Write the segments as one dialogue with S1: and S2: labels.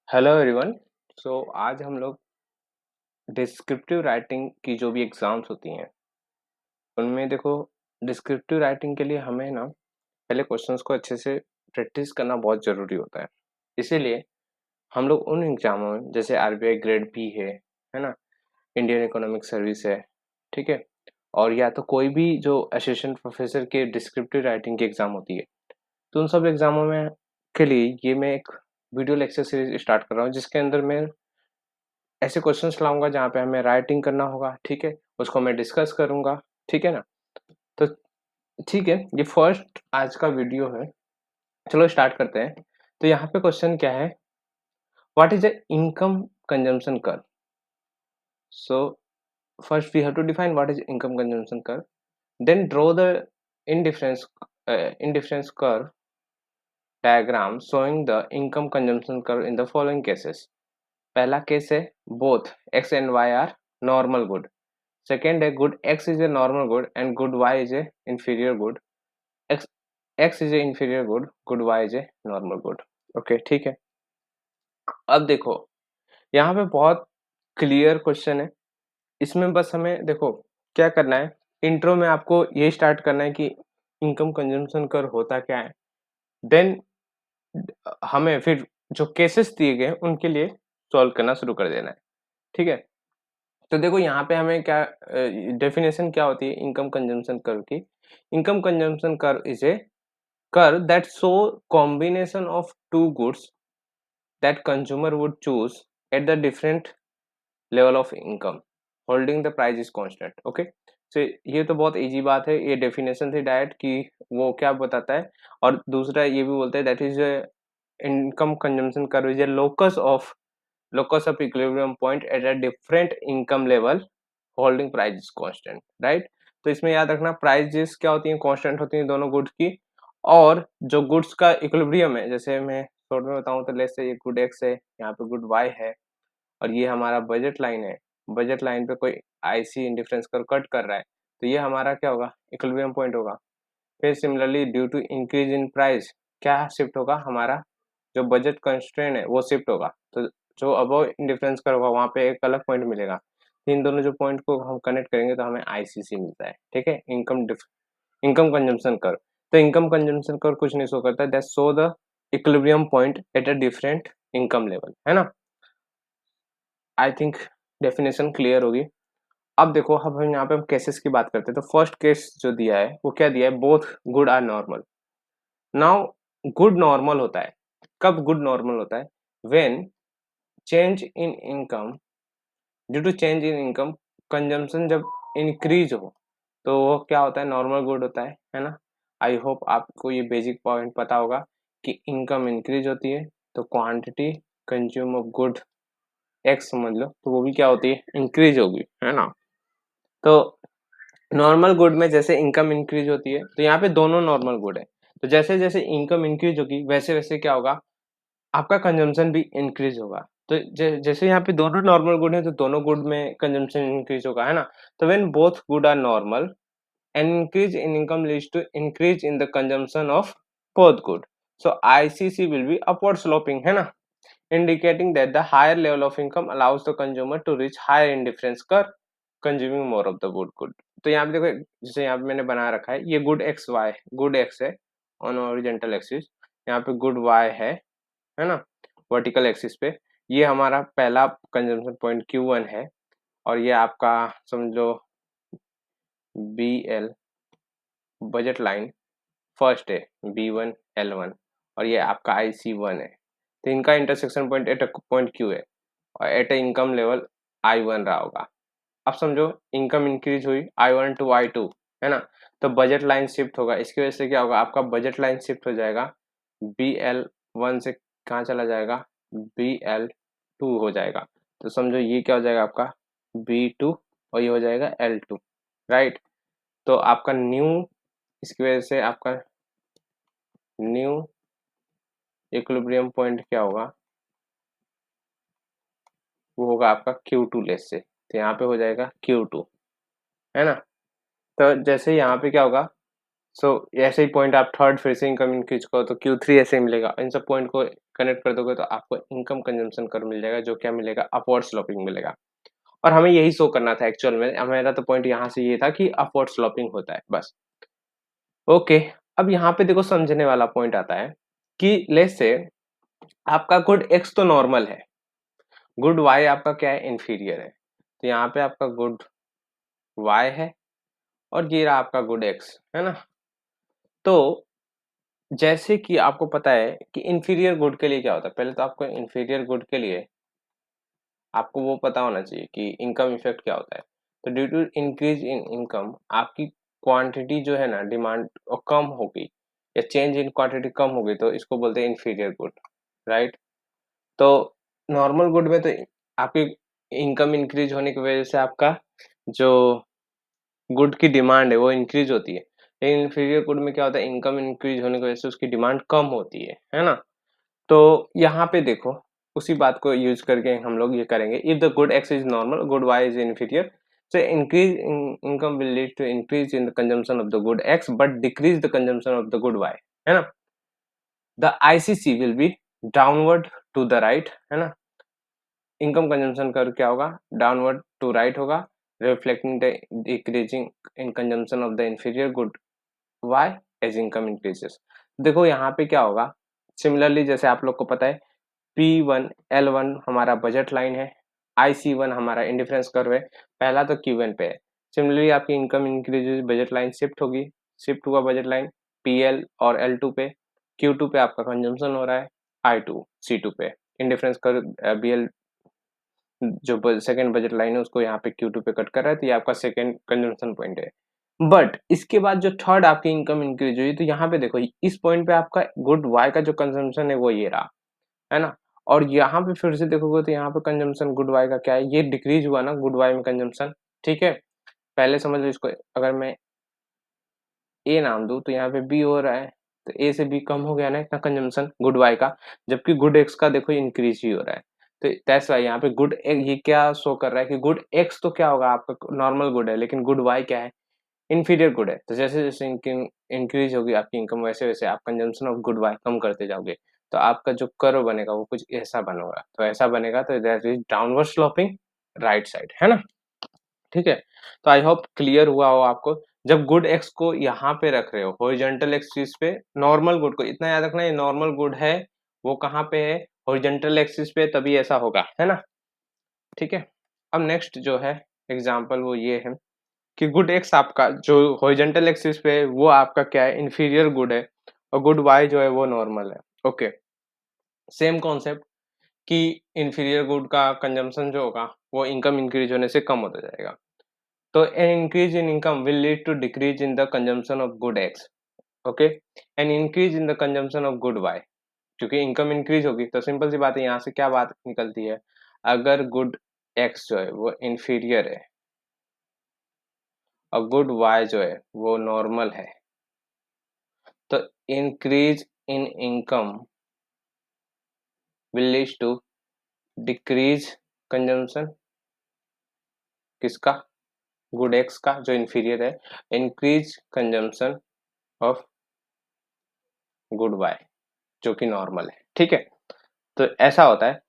S1: Hello everyone. आज हम लोग डिस्क्रिप्टिव राइटिंग की जो भी एग्जाम्स होती हैं उनमें देखो, डिस्क्रिप्टिव राइटिंग के लिए हमें ना पहले क्वेश्चंस को अच्छे से प्रैक्टिस करना बहुत ज़रूरी होता है। इसीलिए हम लोग उन एग्जामों में जैसे आरबीआई ग्रेड बी है ना, इंडियन इकोनॉमिक सर्विस है, ठीक है, और या तो कोई भी जो असिस्टेंट प्रोफेसर के डिस्क्रिप्टिव राइटिंग की एग्जाम होती है, तो उन सब एग्जामों में के लिए ये मैं एक वीडियो लेक्चर सीरीज स्टार्ट कर रहा हूँ जिसके अंदर मैं ऐसे क्वेश्चंस लाऊँगा जहाँ पे हमें राइटिंग करना होगा, ठीक है? उसको मैं डिस्कस करूँगा, ठीक है ना? तो ठीक है, ये फर्स्ट आज का वीडियो है। चलो स्टार्ट करते हैं। तो यहाँ पे क्वेश्चन क्या है? What is the income consumption curve? So first we have to define what is income consumption curve, then draw the indifference indifference curve diagram showing the income consumption curve in the following cases. पहला case है both x and y are normal good. Second है good x is a normal good and good y is a inferior good. x x is a inferior good, good y is a normal good. Okay ठीक है। अब देखो, यहाँ पे बहुत clear question है। इसमें बस हमें देखो क्या करना है, इंट्रो में आपको ये स्टार्ट करना है कि इनकम कंजम्पशन कर होता क्या है, देन हमें फिर जो केसेस दिए गए उनके लिए सॉल्व करना शुरू कर देना है, ठीक है। तो देखो यहाँ पे हमें क्या डेफिनेशन क्या होती है इनकम कंजम्पशन कर्व की। Income consumption curve is a curve that show combination of two goods that consumer would choose at the different level of income holding the price is constant. Okay, so ये तो बहुत easy बात है, ये definition थी direct कि वो क्या बताता है। और दूसरा ये भी बोलते हैं that is income consumption curve is a locus of equilibrium point at a different income level holding price is constant, right? तो इसमें याद रखना प्राइजेस क्या होती हैं, कांस्टेंट होती हैं दोनों गुड्स की। और जो गुड्स का इक्विलिब्रियम है, जैसे मैं शॉर्ट में बताऊं तो लेट्स से ये गुड एक्स है, यहाँ पे गुड वाई है, और ये हमारा बजट लाइन है। बजट लाइन पे कोई आईसी इंडिफरेंस कर कट कर रहा है, तो ये हमारा क्या होगा, इक्विलिब्रियम पॉइंट होगा। फिर similarly due to increase in price क्या शिफ्ट होगा, हमारा जो बजट कंस्ट्रेंट है वो शिफ्ट होगा। तो जो अबव इंडिफरेंस कर होगा वहाँ पे एक अलग पॉइंट मिलेगा। इन दोनों जो पॉइंट को हम कनेक्ट करेंगे तो हमें आईसीसी मिलता है, ठीक है, इनकम कंजम्पशन कर्व। तो इनकम कंजम्पशन कर्व कुछ नहीं शो करता, that show the equilibrium point at a different income level, है ना। आई थिंक डेफिनेशन क्लियर होगी। अब देखो, अब हम यहाँ पे केसेस की बात करते हैं। तो फर्स्ट केस जो दिया है वो क्या दिया है, both good are normal. Now good normal होता है, कब गुड नॉर्मल होता है, when change in income, due to change in income consumption जब इंक्रीज हो तो वो क्या होता है, नॉर्मल गुड होता है ना। आई होप आपको ये बेसिक पॉइंट पता होगा कि इनकम इंक्रीज होती है तो quantity consume of good x समझ लो, तो वो भी क्या होती है, इंक्रीज होगी, है ना। तो नॉर्मल गुड में जैसे इनकम इंक्रीज होती है, तो यहाँ पे दोनों नॉर्मल गुड है। तो जैसे जैसे इनकम इंक्रीज होगी वैसे वैसे क्या होगा, आपका कंजम्पशन भी इंक्रीज होगा। तो जैसे यहाँ पे दोनों नॉर्मल गुड है तो दोनों गुड में कंजम्पशन इंक्रीज होगा, है ना। तो when both good are normal an increase in income leads to increase in the consumption of both good, so ICC will be upward sloping, है ना, indicating that the higher level of income allows the consumer to reach higher indifference curve, consuming more of the good. तो यहाँ पे देखो, जैसे यहाँ पे मैंने बना रखा है, ये गुड एक्स है ऑन ओरिजेंटल एक्सिस, यहाँ पे गुड वाई है ना, वर्टिकल एक्सिस पे। ये हमारा पहला कंजम्पशन पॉइंट Q1 है, और ये आपका समझ लो BL बजट लाइन फर्स्ट है, B1 L1, और ये आपका IC1 है। तो इनका intersection point at point Q है और एट ए इनकम लेवल I1 रहा होगा। अब समझो इनकम इंक्रीज हुई I1 टू I2, है ना, तो बजट लाइन शिफ्ट होगा। इसकी वजह से क्या होगा, आपका बजट लाइन शिफ्ट हो जाएगा, BL1 से कहाँ चला जाएगा, BL2 हो जाएगा। तो समझो ये क्या हो जाएगा आपका B2 और ये हो जाएगा L2, राइट। तो आपका न्यू, इसकी वजह से आपका न्यू इक्विलिब्रियम पॉइंट क्या होगा, वो होगा आपका Q2 लेस से, तो यहाँ पे हो जाएगा Q2, है ना। तो जैसे यहाँ पे क्या होगा, सो ऐसे ही पॉइंट आप थर्ड फिर से इनकम इंक्रीज करो तो Q3 ऐसे ही मिलेगा। इन सब पॉइंट को कनेक्ट कर दोगे तो आपको इनकम कंजम्पशन कर्व मिल जाएगा, जो क्या मिलेगा, अपवर्ड स्लोपिंग मिलेगा। और हमें यही शो करना था एक्चुअल में। मेरा तो पॉइंट यहाँ से ये था कि अपवर्ड स्लोपिंग होता है बस। ओके, अब यहाँ पे देखो समझने वाला पॉइंट आता है कि लेट्स से आपका गुड एक्स तो नॉर्मल है, गुड वाई आपका क्या है, इंफीरियर है। तो यहाँ पे आपका गुड वाई है और ये रहा आपका गुड एक्स, है ना। तो जैसे कि आपको पता है कि इंफीरियर गुड के लिए क्या होता है, पहले तो आपको इंफीरियर गुड के लिए आपको वो पता होना चाहिए कि इनकम इफेक्ट क्या होता है। तो due to increase in income आपकी क्वांटिटी जो है ना, डिमांड कम हो गई या चेंज इन क्वांटिटी कम हो गई, तो इसको बोलते हैं इंफीरियर गुड, राइट। तो नॉर्मल गुड में तो आपकी इनकम इंक्रीज होने की वजह से आपका जो गुड की डिमांड है वो इंक्रीज होती है। लेकिन इंफीरियर गुड में क्या होता है, इनकम इंक्रीज होने की वजह से उसकी डिमांड कम होती है ना। तो यहाँ पे देखो उसी बात को यूज करके हम लोग ये करेंगे, if the good X is normal, good Y is inferior, so increase in income will lead to increase in the consumption of the good x but decrease the consumption of the good y, है ना। the ICC will be downward to the right, है ना। Income consumption curve क्या होगा, downward to right होगा, reflecting the decreasing in consumption of the inferior good Y as income increases. देखो यहाँ पे क्या होगा, सिमिलरली जैसे आप लोग को पता है P1 L1 हमारा बजट लाइन है, IC1 हमारा इंडिफरेंस कर्व है, पहला तो Q1 पे है। सिमिलरली आपकी income increase budget line shift होगी, शिफ्ट हुआ बजट लाइन PL और L2 पे, Q2 पे आपका कंजम्पशन हो रहा है, I2 C2 पे इंडिफरेंस कर्व BL जो सेकंड बजट लाइन है उसको यहाँ पे Q2 पे कट कर रहा है, तो ये आपका सेकंड कंजम्पशन पॉइंट है। बट इसके बाद जो थर्ड आपकी इनकम इंक्रीज हुई, तो यहाँ पे देखो इस पॉइंट पे आपका गुड वाई का जो कंजम्पशन है वो ये रहा, है ना। और यहाँ पे फिर से देखोगे तो यहाँ पे कंजम्पशन गुड वाई का क्या है, ये डिक्रीज हुआ ना गुड वाई में कंजम्पशन, ठीक है। पहले समझ लो इसको, अगर मैं ए नाम दूं तो यहाँ पे बी हो रहा है, तो ए से बी कम हो गया ना इतना कंजम्पशन गुड वाई का, जबकि गुड एक्स का देखो इंक्रीज ही हो रहा है। तो दैट्स वाई यहाँ पे गुड ये क्या शो कर रहा है कि गुड एक्स तो क्या होगा आपका नॉर्मल गुड है, लेकिन गुड वाई क्या है, इंफीरियर गुड है। तो जैसे जैसे इंक्रीज होगी आपकी इनकम, वैसे वैसे आप कंजम्पशन ऑफ गुड वाई कम करते जाओगे, तो आपका जो कर्व बनेगा वो कुछ ऐसा बनेगा, तो ऐसा बनेगा, तो that is downward sloping right side, है ना। ठीक है, तो आई होप क्लियर हुआ हो आपको। जब गुड एक्स को यहाँ पे रख रहे हो हॉरिजॉन्टल एक्सिस पे, नॉर्मल गुड को इतना याद रखना, ये नॉर्मल गुड है, वो कहाँ पे है, हॉरिजॉन्टल एक्सिस पे, तभी ऐसा होगा, है ना। ठीक है, अब नेक्स्ट जो है एग्जाम्पल वो ये है कि गुड एक्स आपका जो हॉरिजॉन्टल एक्सिस पे है वो आपका क्या है, इंफीरियर गुड है, और गुड वाई जो है वो नॉर्मल है। ओके, सेम कॉन्सेप्ट कि इंफीरियर गुड का कंजम्पशन जो होगा वो इनकम इंक्रीज होने से कम होता जाएगा। तो an increase in income will lead to decrease in the consumption of good X, okay, an increase in the consumption of good Y. क्योंकि इनकम इंक्रीज होगी तो सिंपल सी बात है, यहाँ से क्या बात निकलती है, अगर गुड एक्स जो है वो इंफीरियर है और गुड वाई जो है वो नॉर्मल है, तो increase in income will lead to decrease consumption किसका, गुड एक्स का जो इंफीरियर है, increase consumption of good Y जो कि नॉर्मल है, ठीक है। तो ऐसा होता है,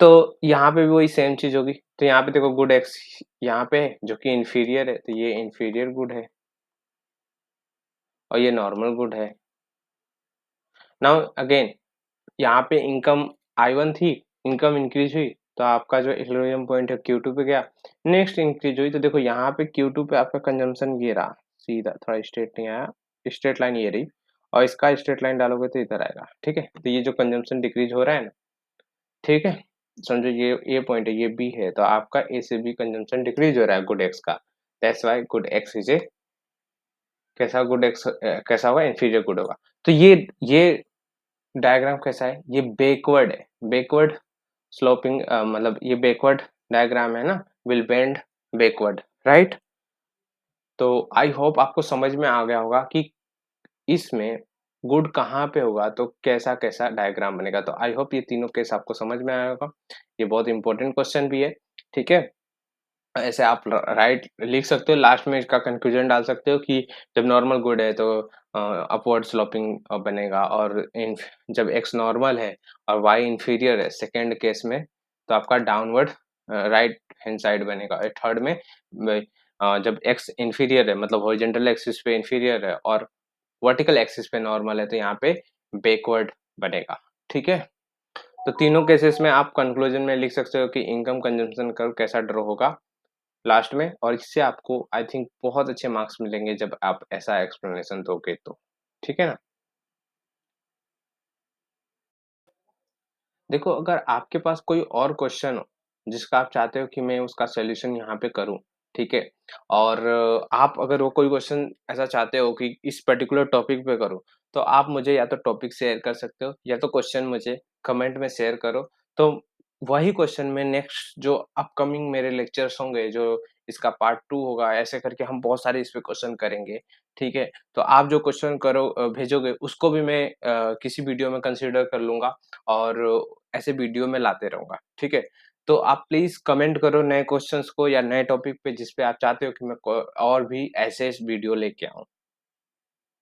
S1: तो यहाँ पे भी वही सेम चीज होगी। तो यहाँ पे देखो गुड एक्स यहाँ पे है जो कि इंफीरियर है, तो ये इंफीरियर गुड है और ये नॉर्मल गुड है। नाउ अगेन यहाँ पे इनकम I1 थी, इनकम इंक्रीज हुई, तो आपका जो इक्विलिब्रियम पॉइंट है Q2 पे गया, नेक्स्ट इंक्रीज हुई, तो देखो यहाँ पे Q2 पे आपका कंजम्पशन ये रहा, सीधा थोड़ा स्ट्रेट नहीं आया, स्ट्रेट लाइन ये रही, और इसका स्ट्रेट लाइन डालोगे तो इधर आएगा, ठीक है। तो ये जो कंजम्पशन डिक्रीज हो रहा है ना, ठीक है, समझो ये पॉइंट है, ये बी है, तो आपका ए से बी कंजम्पशन डिक्रीज हो रहा है गुड एक्स का, that's why good X is a कैसा, गुड एक्स कैसा होगा, इंफीरियर गुड होगा। तो ये डायग्राम कैसा है, ये बैकवर्ड है, बैकवर्ड स्लोपिंग, मतलब ये बैकवर्ड डायग्राम है ना, विल बेंड बैकवर्ड, राइट। तो आई होप आपको समझ में आ गया होगा कि इसमें गुड कहाँ पे होगा तो कैसा कैसा डायग्राम बनेगा। तो आई होप ये तीनों केस आपको समझ में आया होगा, ये बहुत इंपॉर्टेंट क्वेश्चन भी है, ठीक है। ऐसे आप राइट लिख सकते हो, लास्ट में इसका कंक्लूजन डाल सकते हो कि जब नॉर्मल गुड है तो अपवर्ड स्लोपिंग बनेगा, और इन जब x नॉर्मल है और y इंफीरियर है सेकंड केस में, तो आपका डाउनवर्ड राइट हैंड साइड बनेगा। और थर्ड में जब x इंफीरियर है, मतलब हॉरिजॉन्टल एक्सिस पे इंफीरियर है और वर्टिकल एक्सिस पे नॉर्मल है, तो यहाँ पे बैकवर्ड बनेगा। ठीक है, तो तीनों केसेस में आप कंक्लूजन में लिख सकते हो कि इनकम कंजम्पशन कर्व कैसा ड्रॉ होगा लास्ट में, और इससे आपको आई थिंक बहुत अच्छे मार्क्स मिलेंगे जब आप ऐसा एक्सप्लेनेशन दोगे तो। ठीक है ना? देखो, अगर आपके पास कोई और क्वेश्चन हो जिसका आप चाहते हो कि मैं उसका सॉल्यूशन यहाँ पे करूँ, ठीक है, और आप अगर वो कोई क्वेश्चन ऐसा चाहते हो कि इस पर्टिकुलर टॉपिक पे करो, तो आप मुझे या तो टॉपिक शेयर कर सकते हो या तो क्वेश्चन मुझे कमेंट में शेयर करो। तो वही क्वेश्चन में नेक्स्ट जो अपकमिंग मेरे लेक्चर्स होंगे, जो इसका पार्ट 2 होगा, ऐसे करके हम बहुत सारे इस पे क्वेश्चन करेंगे। ठीक है, तो आप जो क्वेश्चन भेजोगे उसको भी मैं किसी वीडियो में कंसीडर कर लूंगा और ऐसे वीडियो में लाते रहूंगा। ठीक है, तो आप प्लीज कमेंट करो नए क्वेश्चंस को या नए टॉपिक पे जिस पे आप चाहते हो कि मैं और भी ऐसे वीडियो लेके आऊं।